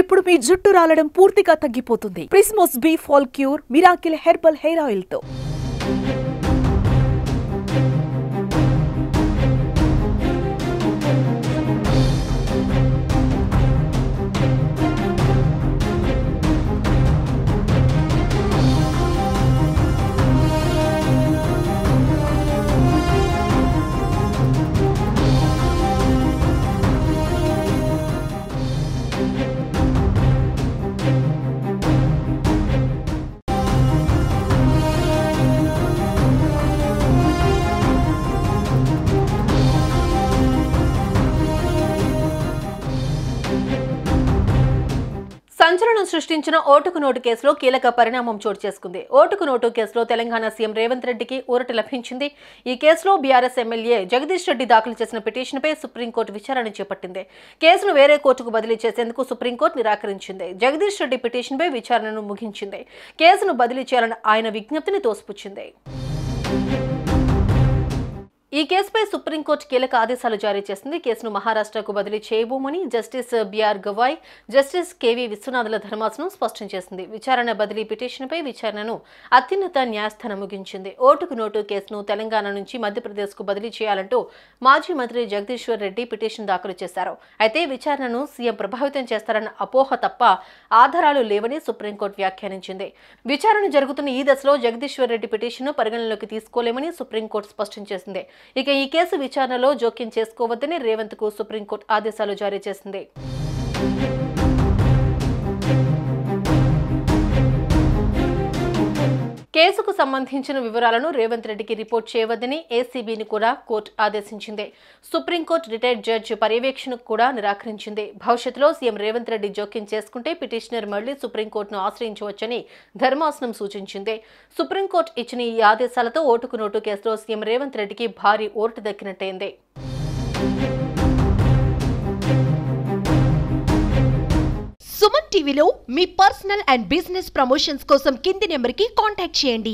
ఇప్పుడు మీ జుట్టు రాలడం పూర్తిగా తగ్గిపోతుంది. Prismos B fall cure miracle herbal hair oil తో. సంచలనం సృష్టించిన ఓటుకు నోటు కేసులో కీలక పరిణామం చోటు చేసుకుంది. ఓటుకు నోటు కేసులో తెలంగాణ సీఎం రేవంత్ రెడ్డికి ఊరట లభించింది. ఈ కేసులో బీఆర్ఎస్ ఎమ్మెల్యే జగదీష్ రెడ్డి దాఖలు చేసిన పిటిషన్పై సుప్రీంకోర్టు విచారణ చేపట్టింది. కేసును వేరే కోర్టుకు బదిలీ చేసేందుకు సుప్రీంకోర్టు నిరాకరించింది. జగదీష్ రెడ్డి పిటిషన్పై విచారణను ముగించింది. కేసును బదిలీ చేయాలని ఆయన విజ్ఞప్తిని తోసిపుచ్చింది. ఈ కేసుపై సుప్రీంకోర్టు కీలక ఆదేశాలు జారీ చేసింది. కేసును మహారాష్ట్రకు బదిలీ చేయబోమని justice BR Gavai, justice KV విశ్వనాథుల ధర్మాసనం స్పష్టం చేసింది. విచారణ బదిలీ పిటిషన్పై విచారణను అత్యున్నత న్యాయస్థానం ముగించింది. ఓటుకు నోటు కేసును తెలంగాణ నుంచి మధ్యప్రదేశ్కు బదిలీ చేయాలంటూ మాజీ మంత్రి జగదీశ్వర్ రెడ్డి పిటిషన్ దాఖలు చేశారు. అయితే విచారణను సీఎం ప్రభావితం చేస్తారన్న అపోహ తప్ప ఆధారాలు లేవని సుప్రీంకోర్టు వ్యాఖ్యానించింది. విచారణ జరుగుతున్న ఈ దశలో జగదీశ్వర్ రెడ్డి పిటిషన్ను పరిగణనలోకి తీసుకోలేమని సుప్రీంకోర్టు స్పష్టం చేసింది. ఇక ఈ కేసు విచారణలో జోక్యం చేసుకోవద్దని రేవంత్ కు సుప్రీంకోర్టు ఆదేశాలు జారీ చేసింది. కేసుకు సంబంధించిన వివరాలను రేవంత్ రెడ్డికి రిపోర్ట్ చేయవద్దని ఏసీబీని కూడా కోర్టు ఆదేశించింది. సుప్రీంకోర్టు రిటైర్డ్ జడ్జి పర్యవేక్షణకు కూడా నిరాకరించింది. భవిష్యత్తులో సీఎం రేవంత్ రెడ్డి జోక్యం చేసుకుంటే పిటిషనర్ మళ్లీ సుప్రీంకోర్టును ఆశ్రయించవచ్చని ధర్మాసనం సూచించింది. సుప్రీంకోర్టు ఇచ్చిన ఈ ఆదేశాలతో ఓటుకు నోటు కేసులో సీఎం రేవంత్ రెడ్డికి భారీ ఊరట దక్కినట్టయింది. సుమన్ టీవీలో మీ పర్సనల్ అండ్ బిజినెస్ ప్రమోషన్స్ కోసం కింది నెంబర్కి కాంటాక్ట్ చేయండి.